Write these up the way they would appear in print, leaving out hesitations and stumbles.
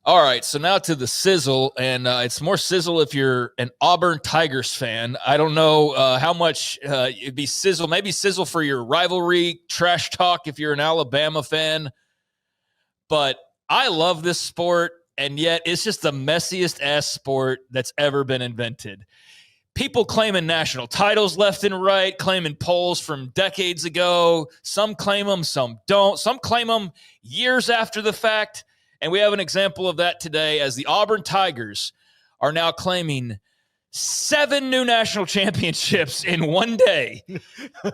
All right, so now to the sizzle, and it's more sizzle if you're an Auburn Tigers fan. I don't know how much it'd be sizzle, maybe sizzle for your rivalry, trash talk if you're an Alabama fan. But I love this sport, and yet it's just the messiest ass sport that's ever been invented. People claiming national titles left and right, claiming polls from decades ago. Some claim them, some don't. Some claim them years after the fact. And we have an example of that today as the Auburn Tigers are now claiming 7 new national championships in one day.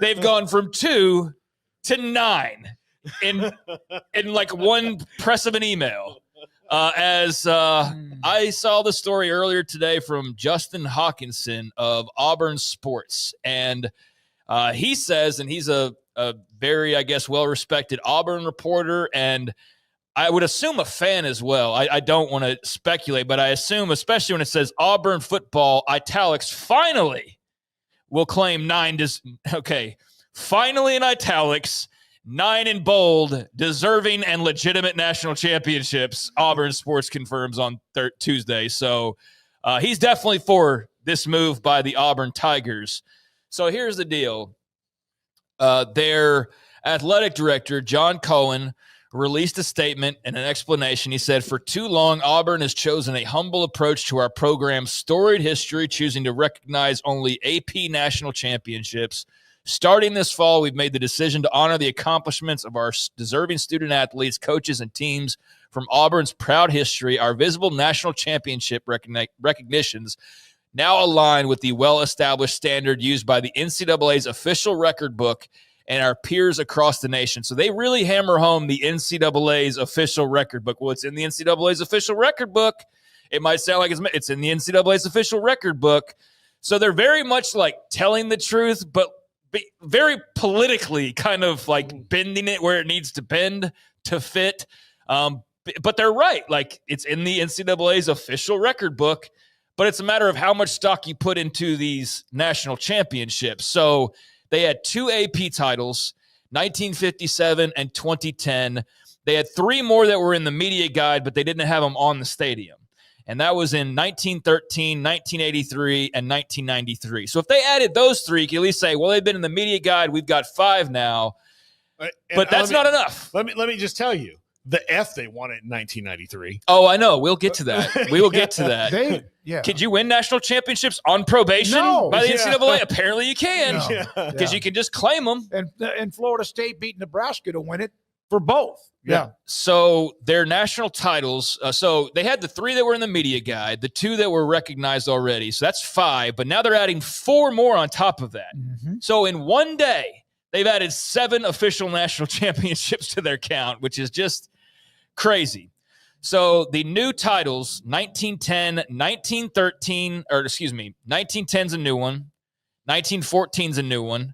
They've gone from 2 to 9 in like one press of an email. I saw the story earlier today from Justin Hawkinson of Auburn Sports. And he says, and he's a very, I guess, well-respected Auburn reporter, and I would assume a fan as well. I don't want to speculate, but I assume, especially when it says Auburn football, italics, finally will claim 9. Finally in italics, 9 in bold, deserving and legitimate national championships, Auburn Sports confirms on Tuesday. So he's definitely for this move by the Auburn Tigers. So here's the deal. Their athletic director, John Cohen, released a statement and an explanation. He said, "For too long, Auburn has chosen a humble approach to our program's storied history, choosing to recognize only AP national championships. Starting this fall, we've made the decision to honor the accomplishments of our deserving student athletes, coaches, and teams from Auburn's proud history. Our visible national championship recognitions now align with the well-established standard used by the NCAA's official record book and our peers across the nation." So they really hammer home the NCAA's official record book. Well, it's in the NCAA's official record book. It might sound like it's in the NCAA's official record book. So they're very much like telling the truth, but very politically kind of like bending it where it needs to bend to fit. But they're right. Like, it's in the NCAA's official record book, but it's a matter of how much stock you put into these national championships. So they had 2 AP titles, 1957 and 2010. They had 3 more that were in the media guide, but they didn't have them on the stadium. And that was in 1913, 1983, and 1993. So if they added those 3, you can at least say, well, they've been in the media guide. We've got 5 now. But that's not enough. Let me just tell you, the F they won it in 1993. Oh, I know. We'll get to that. We will get to that. Yeah. Could you win national championships on probation by the NCAA? Apparently you can, because you can just claim them. And Florida State beat Nebraska to win it for both. Yeah. So their national titles, so they had the 3 that were in the media guide, the 2 that were recognized already. So that's 5, but now they're adding 4 more on top of that. Mm-hmm. So in one day, they've added 7 official national championships to their count, which is just crazy. So the new titles, 1910, 1913, or excuse me, 1910's a new one, 1914's a new one,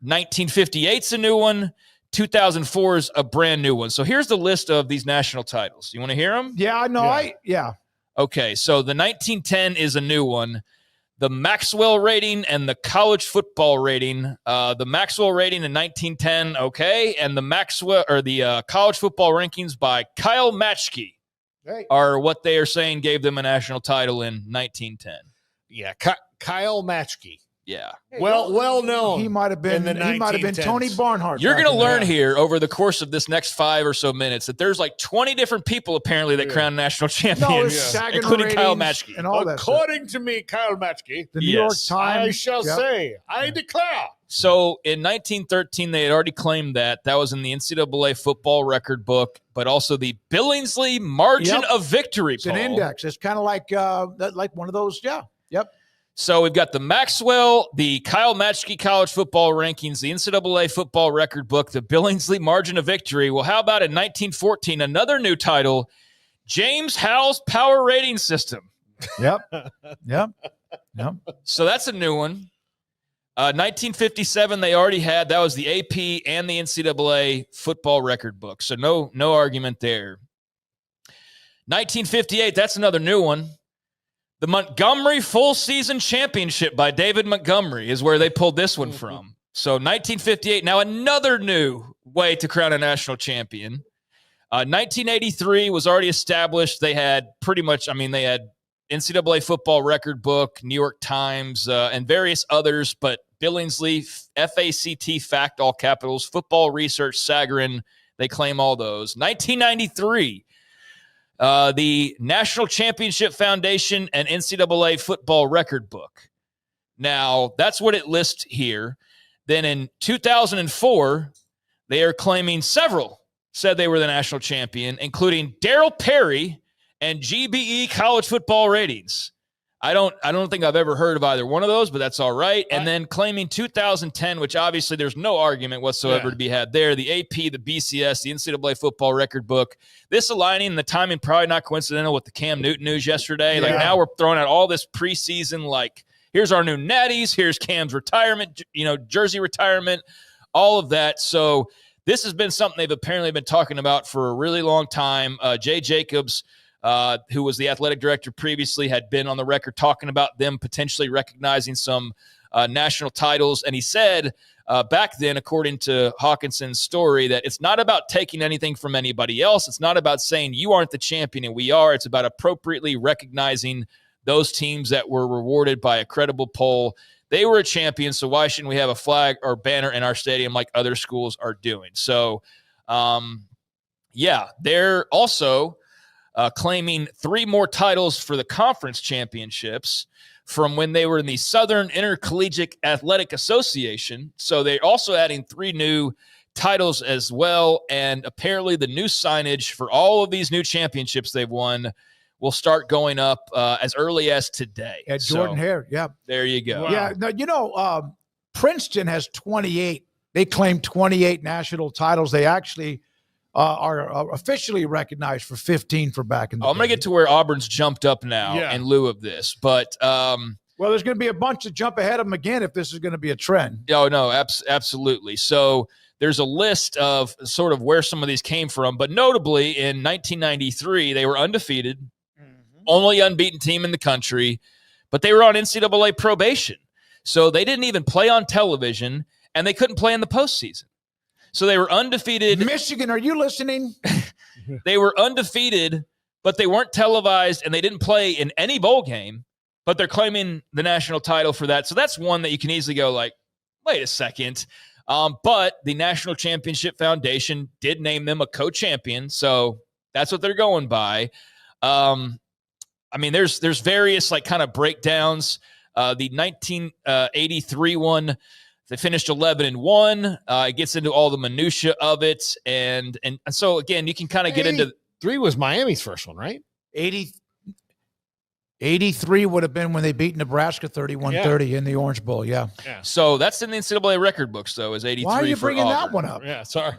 1958's a new one, 2004's a brand new one. So here's the list of these national titles. You want to hear them? Yeah, no, yeah. Okay, so the 1910 is a new one. The Maxwell rating and the college football rating. The Maxwell rating in 1910, okay, and the Maxwell or the college football rankings by Kyle Matschke are what they are saying gave them a national title in 1910. Yeah, Kyle Matschke. Yeah. Well known. He might have been Tony Barnhart. You're going to learn here over the course of this next 5 or so minutes that there's like 20 different people apparently that crown national champions, including Kyle Matschke. And all According to me, Kyle Matschke, the New York Times, I shall say, I declare. So in 1913, they had already claimed that was in the NCAA football record book, but also the Billingsley margin of victory. It's an index. It's kind of like one of those. Yeah. Yep. So we've got the Maxwell, the Kyle Matschke college football rankings, the NCAA football record book, the Billingsley margin of victory. Well, how about in 1914, another new title, James Howell's power rating system. Yep. So that's a new one. 1957, they already had. That was the AP and the NCAA football record book. So no argument there. 1958, that's another new one. The Montgomery Full Season Championship by David Montgomery is where they pulled this one from. So 1958, now another new way to crown a national champion. 1983 was already established. They had they had NCAA football record book, New York Times, and various others, but Billingsley, FACT, fact, all capitals, football research, Sagarin, they claim all those. 1993, the National Championship Foundation and NCAA football record book. Now, that's what it lists here. Then in 2004, they are claiming several said they were the national champion, including Darryl Perry and GBE college football ratings. I don't think I've ever heard of either one of those, but that's all right. And then claiming 2010, which obviously there's no argument whatsoever to be had there. The AP, the BCS, the NCAA football record book. This aligning and the timing probably not coincidental with the Cam Newton news yesterday. Like now we're throwing out all this preseason, like here's our new natties, here's Cam's retirement, jersey retirement, all of that. So this has been something they've apparently been talking about for a really long time. Jay Jacobs, who was the athletic director previously, had been on the record talking about them potentially recognizing some national titles. And he said back then, according to Hawkinson's story, that it's not about taking anything from anybody else. It's not about saying you aren't the champion and we are. It's about appropriately recognizing those teams that were rewarded by a credible poll. They were a champion, so why shouldn't we have a flag or banner in our stadium like other schools are doing? So, they're also claiming 3 more titles for the conference championships from when they were in the Southern Intercollegiate Athletic Association. So they're also adding 3 new titles as well, and apparently the new signage for all of these new championships they've won will start going up as early as today. At Jordan Hare, there you go. Wow. Yeah, now, Princeton has 28. They claim 28 national titles. They actually are officially recognized for 15 for back in the day. I'm going to get to where Auburn's jumped up now in lieu of this. But well, there's going to be a bunch to jump ahead of them again if this is going to be a trend. Oh, no, absolutely. So there's a list of sort of where some of these came from. But notably, in 1993, they were undefeated. Only unbeaten team in the country, but they were on NCAA probation. So they didn't even play on television, and they couldn't play in the postseason. So they were undefeated. Michigan, are you listening? They were undefeated, but they weren't televised, and they didn't play in any bowl game, but they're claiming the national title for that. So that's one that you can easily go like, wait a second. But the National Championship Foundation did name them a co-champion, so that's what they're going by. There's various like kind of breakdowns. The 1983 one, they finished 11-1. It gets into all the minutia of it, and so again, you can kind of get into 3 was Miami's first one, right? 83 would have been when they beat Nebraska 31-30 in the Orange Bowl. Yeah. So that's in the NCAA record books, though, is 83. Why are you bringing Auburn. that one up? Yeah, sorry.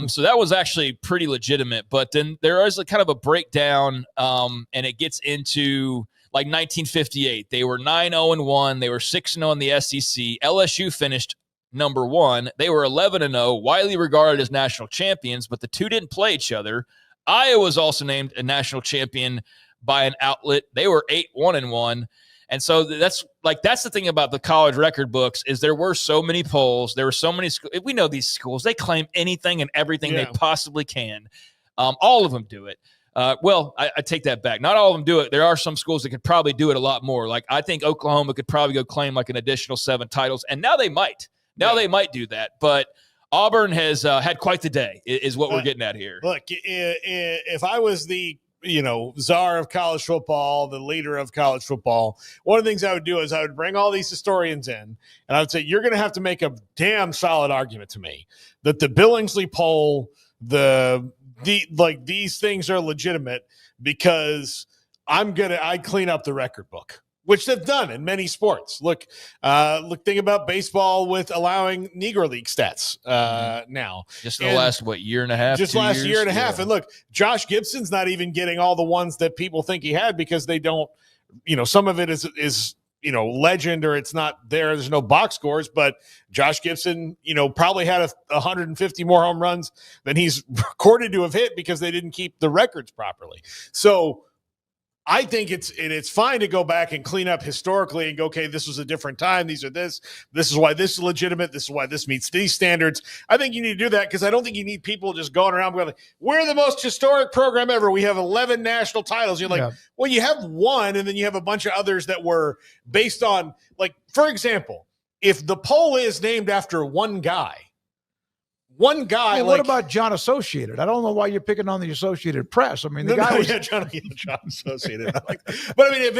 So that was actually pretty legitimate. But then there is a kind of a breakdown, and it gets into like 1958. They were 9-0-1. They were 6-0 in the SEC. LSU finished number 1. They were 11-0, widely regarded as national champions, but the two didn't play each other. Iowa was also named a national champion by an outlet. They were 8-1-1. And so that's the thing about the college record books is there were so many polls. There were so many schools. We know these schools, they claim anything and everything they possibly can. All of them do it. I take that back. Not all of them do it. There are some schools that could probably do it a lot more. Like I think Oklahoma could probably go claim like an additional 7 titles. And now they might. They might do that. But Auburn has had quite the day is what we're getting at here. Look, if I was the czar of college football, the leader of college football, one of the things I would do is I would bring all these historians in, and I would say, you're going to have to make a damn solid argument to me that the Billingsley poll, these things are legitimate because I'd clean up the record book, which they've done in many sports. Think about baseball with allowing Negro League stats now. Just the last, year and a half? Just last year and a half. And look, Josh Gibson's not even getting all the ones that people think he had because they don't, some of it is legend or it's not there. There's no box scores, but Josh Gibson, probably had 150 more home runs than he's recorded to have hit because they didn't keep the records properly. So I think it's fine to go back and clean up historically and go, okay, this was a different time. These are this is why this is legitimate. This is why this meets these standards. I think you need to do that because I don't think you need people just going around going, we're the most historic program ever. We have 11 national titles. You're like, well, you have one, and then you have a bunch of others that were based on, like, for example, if the poll is named after one guy. Well, what about John Associated? I don't know why you're picking on the Associated Press. I mean, the guy was John Associated. But I mean, if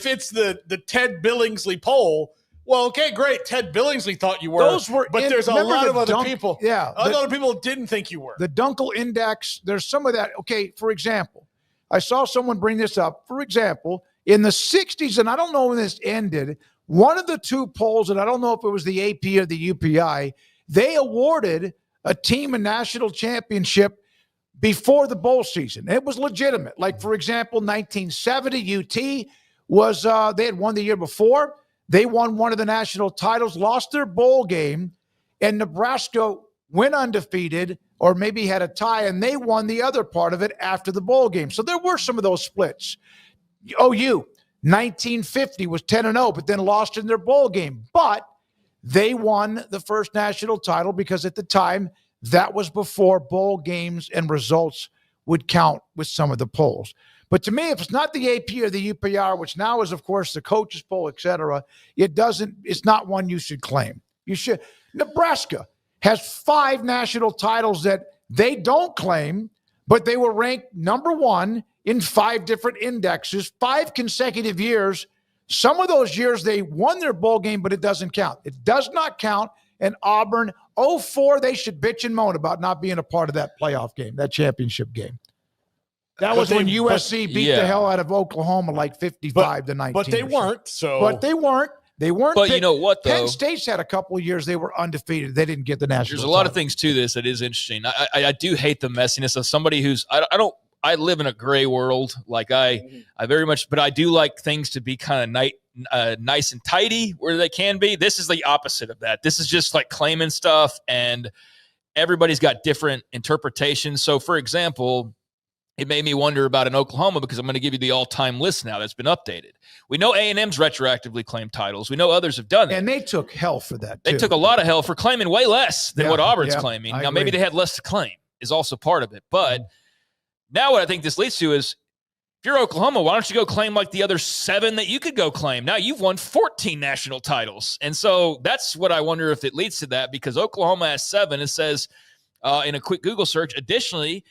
it's the Ted Billingsley poll, well, okay, great. Ted Billingsley thought you were. But there's a lot of other people. Yeah, a lot of people didn't think you were. The Dunkel Index. There's some of that. Okay, for example, I saw someone bring this up. For example, in the '60s, and I don't know when this ended. One of the two polls, and I don't know if it was the AP or the UPI, they awarded a team a national championship before the bowl season. It was legitimate. Like, for example, 1970 UT was, they had won the year before. They won one of the national titles, lost their bowl game, and Nebraska went undefeated or maybe had a tie, and they won the other part of it after the bowl game. So there were some of those splits. OU, 1950 was 10-0, but then lost in their bowl game. But they won the first national title because at the time, that was before bowl games and results would count with some of the polls. But to me, if it's not the AP or the UPR, which now is, of course, the coaches poll, et cetera, it's not one you should claim. You should. Nebraska has 5 national titles that they don't claim, but they were ranked number 1 in 5 different indexes, 5 consecutive years. Some of those years they won their bowl game, but it doesn't count. It does not count. And Auburn, 04, they should bitch and moan about not being a part of that playoff game, that championship game. That was when USC beat the hell out of Oklahoma like 55-19. But they weren't. But they weren't. They weren't. But you know what, though? Penn State's had a couple of years they were undefeated. They didn't get the national title. There's a lot of things to this that is interesting. I do hate the messiness of somebody who's I live in a gray world. Like I very much, but I do like things to be kind of nice and tidy where they can be. This is the opposite of that. This is just like claiming stuff, and everybody's got different interpretations. So, for example, it made me wonder about in Oklahoma because I'm going to give you the all-time list now that's been updated. We know A&M's retroactively claimed titles. We know others have done that. And they took hell for that, too. They took a lot of hell for claiming way less than what Auburn's claiming. Now, maybe they had less to claim is also part of it. But now what I think this leads to is, if you're Oklahoma, why don't you go claim like the other 7 that you could go claim? Now you've won 14 national titles. And so that's what I wonder if it leads to that, because Oklahoma has 7. It says in a quick Google search, additionally,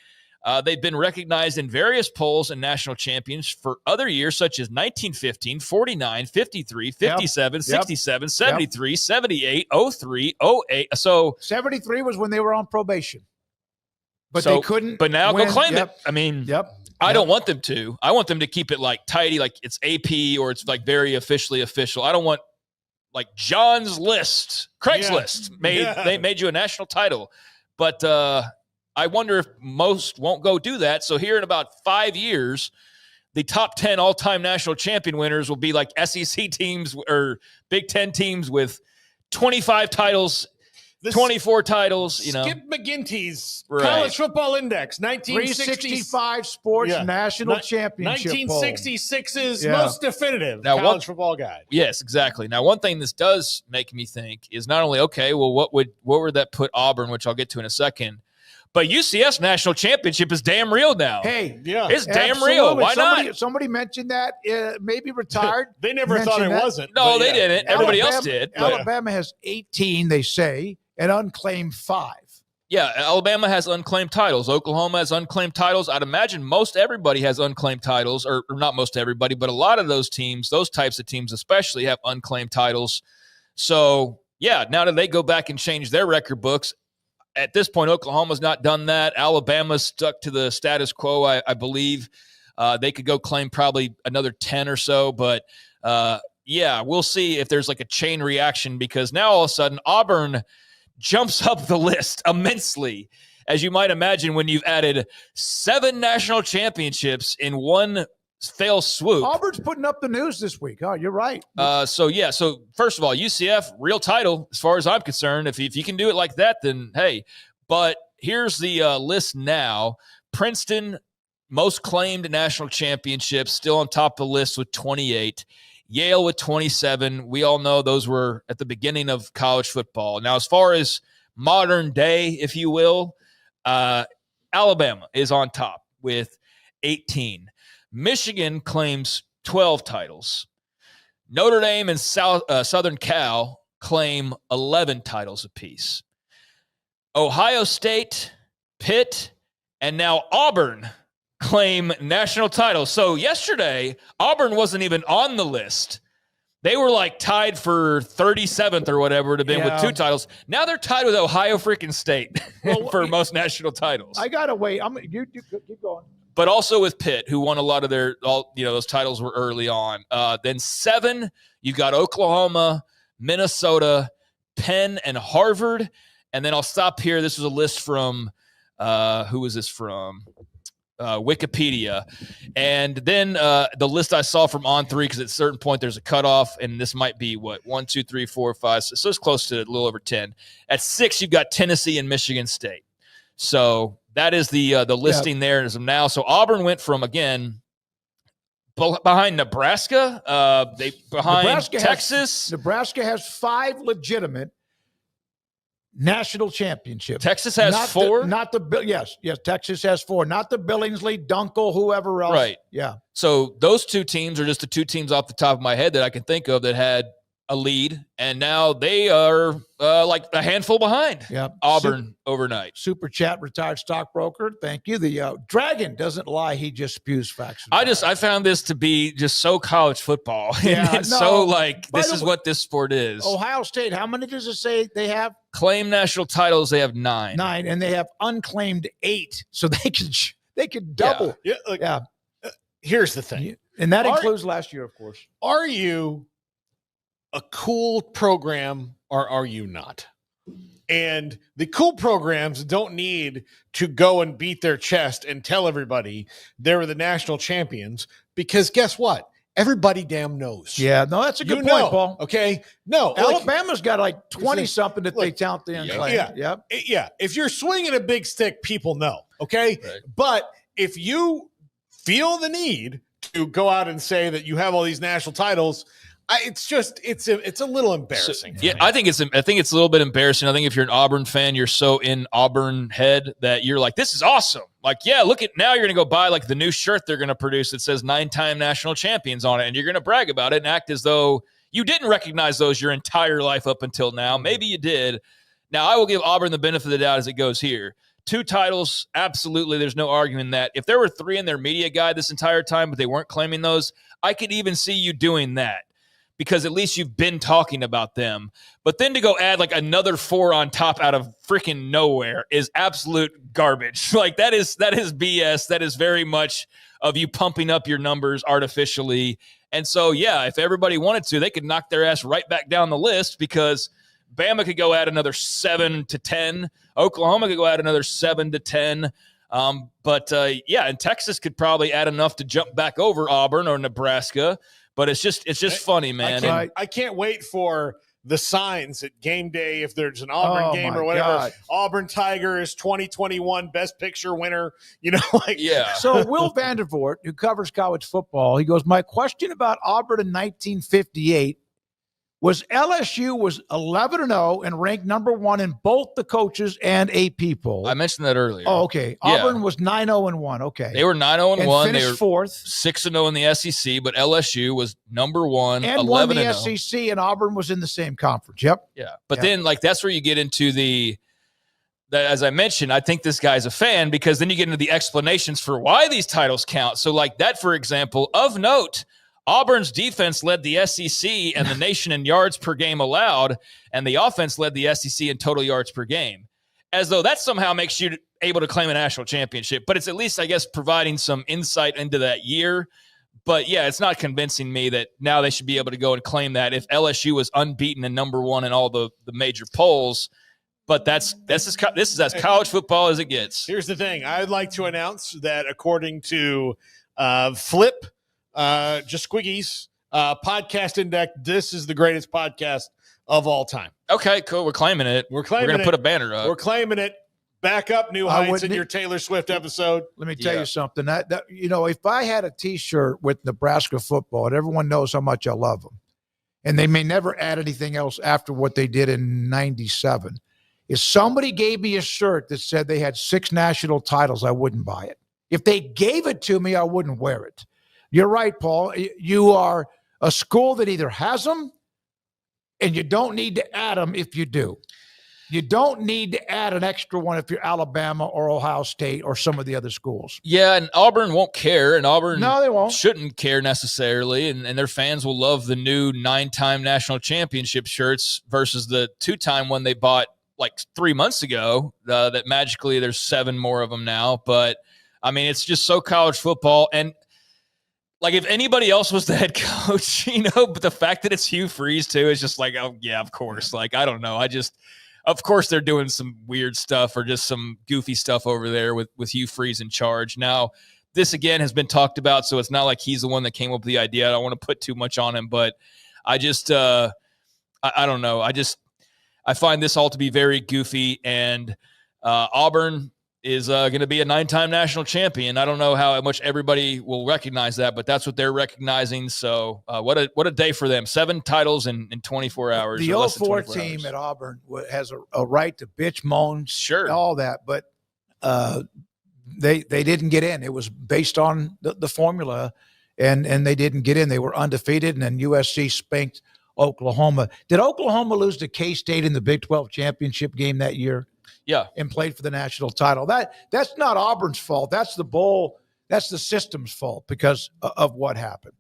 they've been recognized in various polls and national champions for other years, such as 1915, 49, 53, 57, 67, 73, 78, 03, 08. So 73 was when they were on probation. But they couldn't. But now go claim it. I mean, I don't want them to. I want them to keep it like tidy, like it's AP or it's like very officially official. I don't want like John's List, Craigslist they made you a national title. But I wonder if most won't go do that. So here in about 5 years, the top 10 all-time national champion winners will be like SEC teams or Big Ten teams with 25 titles, 24 titles. Skip McGinty's College Football Index, 365 Sports National Championship 1966's most definitive college football guide. Yes, exactly. Now, one thing this does make me think is not only, okay, well, what would that put Auburn, which I'll get to in a second, but UCF's national championship is damn real now. Hey, it's damn real. Why not? Somebody mentioned that, maybe retired. They never thought it wasn't. No, they didn't. Everybody else did. Alabama has 18, they say, and unclaimed 5. Yeah, Alabama has unclaimed titles. Oklahoma has unclaimed titles. I'd imagine most everybody has unclaimed titles, or not most everybody, but a lot of those teams, those types of teams especially, have unclaimed titles. So, yeah, now that they go back and change their record books, at this point, Oklahoma's not done that. Alabama's stuck to the status quo, I believe. They could go claim probably another 10 or so. But, we'll see if there's like a chain reaction, because now all of a sudden Auburn jumps up the list immensely, as you might imagine, when you've added 7 national championships in one fell swoop. Auburn's putting up the news this week. Oh, you're right. So first of all, UCF, real title, as far as I'm concerned. If you can do it like that, then hey. But here's the list now. Princeton, most claimed national championships, still on top of the list with 28. Yale with 27. We all know those were at the beginning of college football. Now, as far as modern day, if you will, Alabama is on top with 18. Michigan claims 12 titles. Notre Dame and Southern Cal claim 11 titles apiece. Ohio State, Pitt, and now Auburn claim national titles. So yesterday, Auburn wasn't even on the list. They were like tied for 37th or whatever to have been with 2 titles. Now they're tied with Ohio freaking State for most national titles. I gotta wait. You keep going. But also with Pitt, who won a lot of those titles were early on. Then 7, you've got Oklahoma, Minnesota, Penn, and Harvard. And then I'll stop here. This was a list from, who was this from? Wikipedia. And then the list I saw from On3, because at a certain point there's a cutoff, and this might be 1, 2, 3, 4, 5. So it's close to a little over 10. At 6, you've got Tennessee and Michigan State. So that is the listing there as of now. So Auburn went from, again, behind Nebraska, Texas. Nebraska has 5 legitimate national championships. Texas has 4. Yes. Texas has 4. Not the Billingsley, Dunkel, whoever else. Right. Yeah. So those 2 teams are just the 2 teams off the top of my head that I can think of that had a lead, and now they are like a handful behind. Yeah. Auburn overnight. Super chat, retired stockbroker. Thank you. The Dragon doesn't lie; he just spews facts. I found this to be just so college football, so like this is what this sport is. Ohio State. How many does it say they have? Claim national titles. They have 9. 9, and they have unclaimed 8. So they could double. Yeah. Here's the thing, and that includes last year, of course. Are you a cool program or are you not? And the cool programs don't need to go and beat their chest and tell everybody they were the national champions, because guess what? Everybody damn knows. Yeah, no, that's a good point, Paul. Okay. No, Alabama's got like 20 something that they count the unclaimed. Yeah. If you're swinging a big stick, people know. Okay. Right. But if you feel the need to go out and say that you have all these national titles, it's a little embarrassing. So, I think it's a little bit embarrassing. I think if you're an Auburn fan, you're so in Auburn head that you're like, this is awesome. Like, yeah, look at now you're going to go buy like the new shirt they're going to produce that says 9-time national champions on it, and you're going to brag about it and act as though you didn't recognize those your entire life up until now. Maybe you did. Now, I will give Auburn the benefit of the doubt as it goes here. 2 titles, absolutely. There's no arguing that. If there were 3 in their media guide this entire time, but they weren't claiming those, I could even see you doing that, because at least you've been talking about them. But then to go add like another 4 on top out of freaking nowhere is absolute garbage. Like that is BS. That is very much of you pumping up your numbers artificially. And so, yeah, if everybody wanted to, they could knock their ass right back down the list, because Bama could go add another 7 to 10. Oklahoma could go add another 7 to 10. And Texas could probably add enough to jump back over Auburn or Nebraska. But it's just funny, man. I can't wait for the signs at game day if there's an Auburn game or whatever. God. Auburn Tigers 2021 Best Picture winner. So Will Vandervoort, who covers college football, he goes, my question about Auburn in 1958 was LSU was 11-0 and ranked number 1 in both the coaches and AP poll. I mentioned that earlier. Oh, okay. Auburn was 9-0-1. Okay. They were 9-0-1. They were 4th. 6-0 in the SEC, but LSU was number 1, and 11-0. Won the SEC, and Auburn was in the same conference. Yep. Yeah. But then, like, that's where you get into that, as I mentioned, I think this guy's a fan, because then you get into the explanations for why these titles count. So, like that, for example, of note, Auburn's defense led the SEC and the nation in yards per game allowed, and the offense led the SEC in total yards per game. As though that somehow makes you able to claim a national championship. But it's at least, I guess, providing some insight into that year. But, yeah, it's not convincing me that now they should be able to go and claim that if LSU was unbeaten and number 1 in all the major polls. But this is as college football as it gets. Here's the thing. I'd like to announce that according to Flip, just Squiggies, podcast index, this is the greatest podcast of all time. Okay, cool. We're claiming it. We're going to put a banner up. We're claiming it. Back up New I Heights in wouldn't- your Taylor Swift episode. Let me tell you something. That if I had a T-shirt with Nebraska football, and everyone knows how much I love them, and they may never add anything else after what they did in '97. If somebody gave me a shirt that said they had 6 national titles, I wouldn't buy it. If they gave it to me, I wouldn't wear it. You're right, Paul. You are a school that either has them, and you don't need to add them if you do. You don't need to add an extra one if you're Alabama or Ohio State or some of the other schools. Yeah, and Auburn won't care, and Auburn No, they won't. shouldn't care necessarily, and their fans will love the new 9-time national championship shirts versus the 2-time one they bought like 3 months ago, that magically there's 7 more of them now. But, I mean, it's just so college football, and like if anybody else was the head coach, but the fact that it's Hugh Freeze too is just like, oh, yeah, of course. Like, I don't know. Of course, they're doing some weird stuff or just some goofy stuff over there with Hugh Freeze in charge. Now, this, again, has been talked about, so it's not like he's the one that came up with the idea. I don't want to put too much on him, but I just I don't know. I find this all to be very goofy, and Auburn is going to be a 9-time national champion. I don't know how much everybody will recognize that, but that's what they're recognizing. So what a day for them. 7 titles in 24 hours. The 04 team at Auburn has a right to bitch, moan, sure, all that, but they didn't get in. It was based on the formula, and they didn't get in. They were undefeated, and then USC spanked Oklahoma. Did Oklahoma lose to K-State in the Big 12 championship game that year? Yeah. And played for the national title. That's not Auburn's fault. That's the bowl. That's the system's fault because of what happened.